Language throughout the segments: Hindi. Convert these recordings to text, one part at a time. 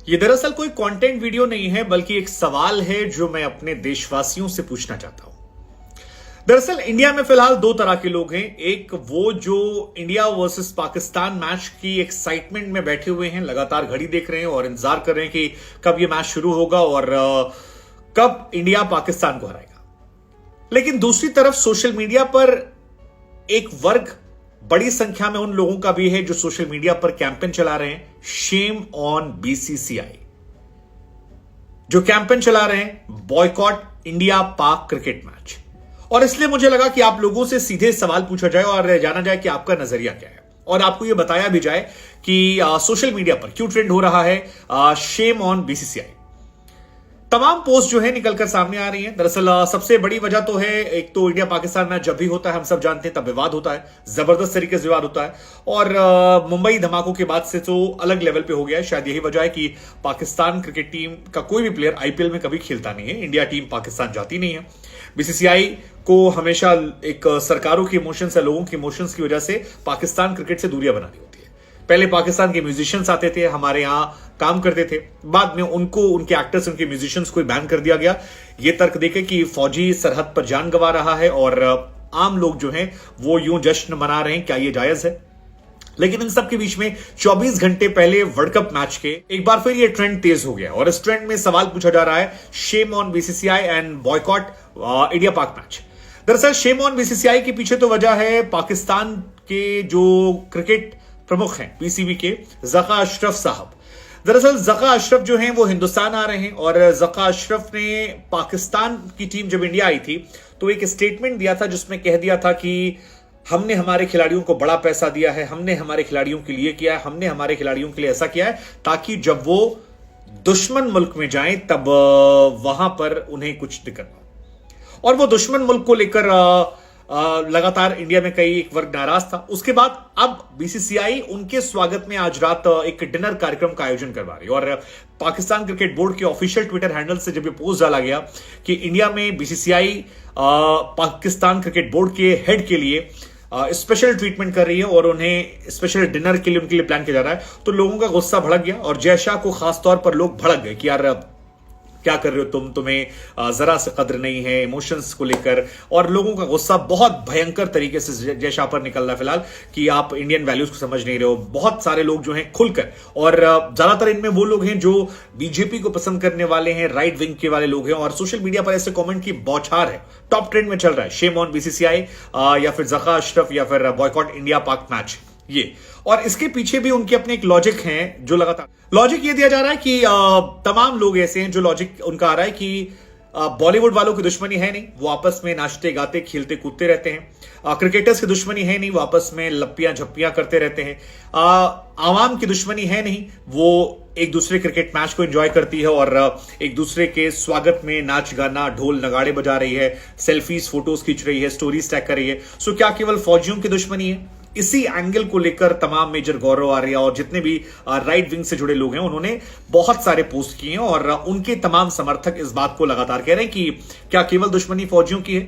ये दरअसल कोई कंटेंट वीडियो नहीं है, बल्कि एक सवाल है जो मैं अपने देशवासियों से पूछना चाहता हूं। दरअसल इंडिया में फिलहाल दो तरह के लोग हैं। एक वो जो इंडिया वर्सेस पाकिस्तान मैच की एक्साइटमेंट में बैठे हुए हैं, लगातार घड़ी देख रहे हैं और इंतजार कर रहे हैं कि कब ये मैच शुरू होगा और कब इंडिया पाकिस्तान को हराएगा। लेकिन दूसरी तरफ सोशल मीडिया पर एक वर्ग बड़ी संख्या में उन लोगों का भी है जो सोशल मीडिया पर कैंपेन चला रहे हैं, शेम ऑन बीसीसीआई। जो कैंपेन चला रहे हैं बॉयकॉट इंडिया पाक क्रिकेट मैच। और इसलिए मुझे लगा कि आप लोगों से सीधे सवाल पूछा जाए और जाना जाए कि आपका नजरिया क्या है, और आपको यह बताया भी जाए कि सोशल मीडिया पर क्यों ट्रेंड हो रहा है शेम ऑन बीसीसीआई। तमाम पोस्ट जो है निकलकर सामने आ रही हैं। दरअसल सबसे बड़ी वजह तो है, एक तो इंडिया पाकिस्तान मैच जब भी होता है हम सब जानते हैं तब विवाद होता है, जबरदस्त तरीके से विवाद होता है, और मुंबई धमाकों के बाद से तो अलग लेवल पे हो गया है। शायद यही वजह है कि पाकिस्तान क्रिकेट टीम का कोई भी प्लेयर आईपीएल में कभी खेलता नहीं है, इंडिया टीम पाकिस्तान जाती नहीं है। बीसीसीआई को हमेशा एक सरकारों के इमोशंस या लोगों के इमोशंस की वजह से पाकिस्तान क्रिकेट से दूरियां बनानी होती है। पहले पाकिस्तान के म्यूजिशियंस आते थे, हमारे यहां काम करते थे, बाद में उनको, उनके एक्टर्स, उनके म्यूजिशियंस को बैन कर दिया गया, ये तर्क देके कि फौजी सरहद पर जान गंवा रहा है और आम लोग जो हैं वो यूं जश्न मना रहे हैं, क्या ये जायज है? लेकिन इन सब के बीच में 24 घंटे पहले वर्ल्ड कप मैच के एक बार फिर ये ट्रेंड तेज हो गया और इस ट्रेंड में सवाल पूछा जा रहा है, shame on BCCI and boycott India पाक मैच। दरअसल शेम ऑन बीसीसीआई के पीछे तो वजह है पाकिस्तान के जो क्रिकेट प्रमुख हैं पीसीबी के, ज़का अशरफ साहब। दरअसल ज़का अशरफ जो हैं वो हिंदुस्तान आ रहे हैं और ज़का अशरफ ने पाकिस्तान की टीम जब इंडिया आई थी तो एक स्टेटमेंट दिया था जिसमें कह दिया था कि हमने हमारे खिलाड़ियों को बड़ा पैसा दिया है, हमने हमारे खिलाड़ियों के लिए किया है, हमने हमारे खिलाड़ियों के लिए ऐसा किया है ताकि जब वो दुश्मन मुल्क में जाएं तब वहां पर उन्हें कुछ दिक्कत ना हो। और वो दुश्मन मुल्क को लेकर लगातार इंडिया में कई एक वर्ग नाराज था। उसके बाद अब बीसीसीआई उनके स्वागत में आज रात एक डिनर कार्यक्रम का आयोजन करवा रही है और पाकिस्तान क्रिकेट बोर्ड के ऑफिशियल ट्विटर हैंडल से जब ये पोस्ट डाला गया कि इंडिया में बीसीसीआई पाकिस्तान क्रिकेट बोर्ड के हेड के लिए स्पेशल ट्रीटमेंट कर रही है और उन्हें स्पेशल डिनर के लिए उनके लिए प्लान किया जा रहा है, तो लोगों का गुस्सा भड़क गया और जय शाह को खासतौर पर लोग भड़क गए कि यार क्या कर रहे हो तुम, तुम्हें जरा से कद्र नहीं है इमोशंस को लेकर। और लोगों का गुस्सा बहुत भयंकर तरीके से जय शाह पर निकल रहा है फिलहाल कि आप इंडियन वैल्यूज को समझ नहीं रहे हो। बहुत सारे लोग जो हैं खुलकर, और ज्यादातर इनमें वो लोग हैं जो बीजेपी को पसंद करने वाले हैं, राइट विंग के वाले लोग हैं, और सोशल मीडिया पर ऐसे कमेंट की बौछार है, टॉप ट्रेंड में चल रहा है शेम ऑन बीसीसीआई या फिर ज़का अशरफ या फिर बॉयकॉट इंडिया पाक मैच ये। और इसके पीछे भी उनके अपने एक लॉजिक हैं जो लगातार लॉजिक ये दिया जा रहा है कि तमाम लोग ऐसे हैं जो लॉजिक उनका आ रहा है कि बॉलीवुड वालों की दुश्मनी है नहीं, वो आपस में नाचते गाते खेलते कूदते रहते हैं। क्रिकेटर्स की दुश्मनी है नहीं, वो आपस में लप्पियां झप्पियां करते रहते हैं। आवाम की दुश्मनी है नहीं, वो एक दूसरे क्रिकेट मैच को एंजॉय करती है और एक दूसरे के स्वागत में नाच गाना ढोल नगाड़े बजा रही है, सेल्फीज फोटोज खींच रही है, स्टोरीज टैग कर रही है। सो क्या केवल फौजियों की दुश्मनी है? इसी एंगल को लेकर तमाम मेजर गौरव आर्या और जितने भी राइट विंग से जुड़े लोग हैं उन्होंने बहुत सारे पोस्ट किए हैं और उनके तमाम समर्थक इस बात को लगातार कह रहे हैं कि क्या केवल दुश्मनी फौजियों की है,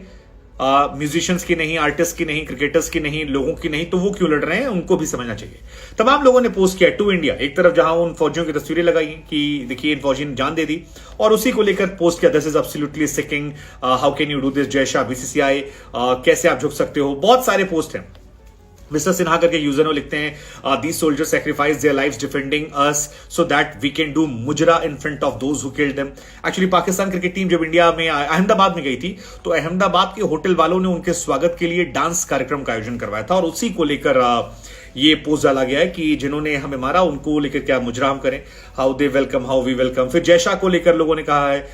म्यूजिशियंस की नहीं, आर्टिस्ट की नहीं, क्रिकेटर्स की नहीं, लोगों की नहीं, तो वो क्यों लड़ रहे हैं, उनको भी समझना चाहिए। तमाम लोगों ने पोस्ट किया टू इंडिया, एक तरफ जहां उन फौजियों की तस्वीरें लगाई कि देखिए इन फौजी ने जान दे दी, और उसी को लेकर पोस्ट किया this is absolutely seeking, how can you do this Jay Shah BCCI, कैसे आप झुक सकते हो। बहुत सारे पोस्ट हैं। मिस्टर सिन्हा करके यूजर लिखते हैं these soldiers sacrifice their lives defending us so that we can do mujra in front of those who killed them. Actually Pakistan cricket team जब इंडिया में अहमदाबाद में गई थी तो अहमदाबाद के होटल वालों ने उनके स्वागत के लिए डांस कार्यक्रम का आयोजन करवाया था और उसी को लेकर ये पोस्ट डाला गया है कि जिन्होंने हमें मारा उनको लेकर क्या मुजरा हम करें, how they welcome how we welcome. फिर जय शाह को लेकर लोगों ने कहा है,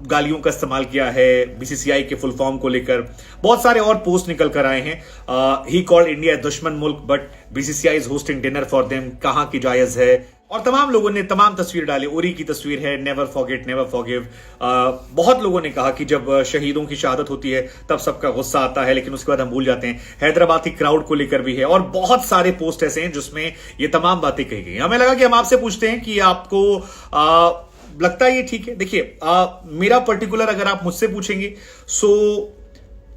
गालियों का इस्तेमाल किया है, बीसीसीआई के फुल फॉर्म को लेकर बहुत सारे और पोस्ट निकल कर आए हैं। ही कॉल्ड इंडिया दुश्मन मुल्क but BCCI is hosting dinner for them, कहां की जायज है। और तमाम लोगों ने तमाम तस्वीर डाली, उरी की तस्वीर है, नेवर फॉरगेट नेवर फॉरगिव। बहुत लोगों ने कहा कि जब शहीदों की शहादत होती है तब सबका गुस्सा आता है लेकिन उसके बाद हम भूल जाते हैं। हैदराबाद की क्राउड को लेकर भी है और बहुत सारे पोस्ट ऐसे हैं जिसमें ये तमाम बातें कही गई। हमें लगा कि हम आपसे पूछते हैं कि आपको लगता है ये ठीक है। देखिए मेरा पर्टिकुलर अगर आप मुझसे पूछेंगे सो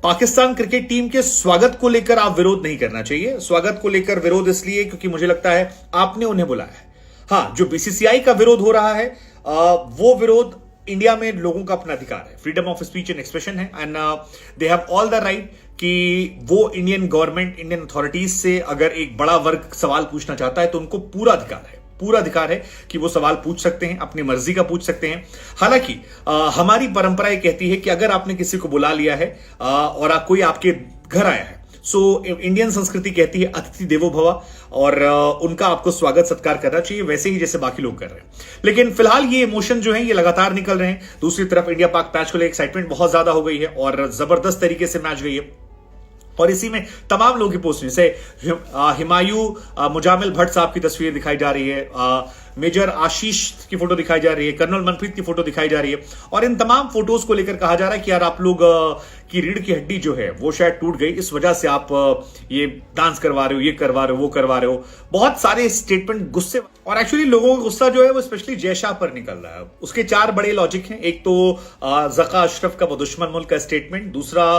पाकिस्तान क्रिकेट टीम के स्वागत को लेकर आप विरोध नहीं करना चाहिए। स्वागत को लेकर विरोध इसलिए क्योंकि मुझे लगता है आपने उन्हें बुलाया है, हाँ, जो बीसीसीआई का विरोध हो रहा है वो विरोध इंडिया में लोगों का अपना अधिकार है, freedom of speech and expression है, and they have all the right कि वो इंडियन गवर्नमेंट, इंडियन अथॉरिटीज से अगर एक बड़ा वर्ग सवाल पूछना चाहता है तो उनको पूरा अधिकार है कि वो सवाल पूछ सकते हैं, अपनी मर्जी का पूछ सकते हैं। हालांकि हमारी परंपरा ये कहती है कि अगर आपने किसी को बुला लिया है और कोई आपके घर आया है, सो इंडियन संस्कृति कहती है अतिथि देवो भव, और उनका आपको स्वागत सत्कार करना चाहिए, वैसे ही जैसे बाकी लोग कर रहे हैं। लेकिन फिलहाल ये इमोशन जो है ये लगातार निकल रहे हैं। दूसरी तरफ इंडिया पाक मैच को लेकर एक्साइटमेंट बहुत ज्यादा हो गई है और जबरदस्त तरीके से मैच गई है, और इसी में तमाम लोगों की पोस्ट, जैसे हिमायू मुजामिल भट्ट साहब की तस्वीर दिखाई जा रही है, मेजर आशीष की फोटो दिखाई जा रही है, कर्नल मनप्रीत की फोटो दिखाई जा रही है, और इन तमाम फोटोज को लेकर कहा जा रहा है कि यार आप लोग की रीढ़ की हड्डी जो है वो शायद टूट गई, इस वजह से आप ये डांस करवा रहे हो, ये करवा रहे हो, वो करवा रहे हो। बहुत सारे स्टेटमेंट गुस्से, और एक्चुअली लोगों का गुस्सा जो है वो स्पेशली जय शाह पर निकल रहा है। उसके चार बड़े लॉजिक हैं। एक तो जका अशरफ का बदुश्मन मुल्क का स्टेटमेंट, दूसरा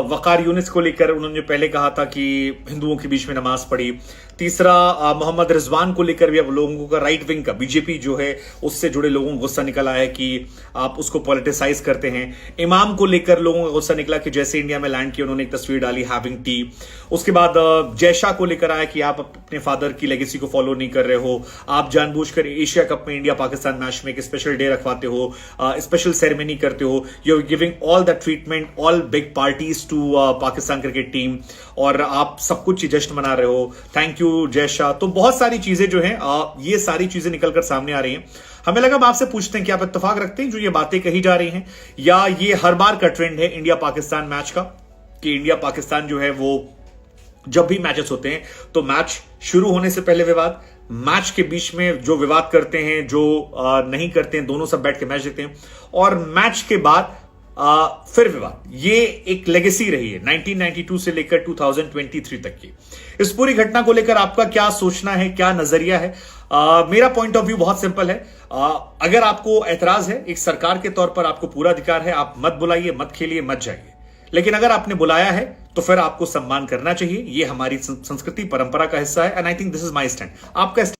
वकार यूनिस को लेकर उन्होंने पहले कहा था कि हिंदुओं के बीच में नमाज पढ़ी, तीसरा मोहम्मद रिजवान को लेकर भी अब लोगों का राइट विंग का, बीजेपी जो है उससे जुड़े लोगों को गुस्सा निकल आया है कि आप उसको पॉलिटिसाइज करते हैं। इमाम को लेकर लोगों का गुस्सा निकला कि जैसे इंडिया में लैंड किया उन्होंने एक तस्वीर डाली हैविंग टी। उसके बाद जय शाह को लेकर आया कि आप अपने फादर की लेगेसी को फॉलो नहीं कर रहे हो, आप जानबूझकर एशिया कप में इंडिया पाकिस्तान मैच में एक स्पेशल डे रखवाते हो, स्पेशल सेरेमनी करते हो, you are giving all the treatment, all big parties to Pakistan cricket team, और आप सब कुछ जश्न मना रहे हो, थैंक यू जय शाह। तो बहुत सारी चीजें जो हैं ये सारी चीजें निकलकर सामने आ रही हैं। हमें लगा हम आपसे पूछते हैं कि आप इत्तेफाक रखते हैं जो ये बातें कही जा रही हैं, या ये हर बार का ट्रेंड है इंडिया पाकिस्तान मैच का, कि इंडिया पाकिस्तान जो है वो जब भी मैचेस होते हैं तो मैच शुरू होने से पहले विवाद, मैच के बीच में जो विवाद करते हैं, जो नहीं करते हैं, दोनों सब बैठ के मैच देखते हैं, और मैच के बाद फिर विवाद। ये एक लेगेसी रही है 1992 से लेकर 2023 तक की। इस पूरी घटना को लेकर आपका क्या सोचना है, क्या नजरिया है? मेरा पॉइंट ऑफ व्यू बहुत सिंपल है। अगर आपको एतराज है, एक सरकार के तौर पर आपको पूरा अधिकार है, आप मत बुलाइए, मत खेलिए, मत जाइए। लेकिन अगर आपने बुलाया है तो फिर आपको सम्मान करना चाहिए। ये हमारी संस्कृति परंपरा का हिस्सा है, and I think this is my stand. आपका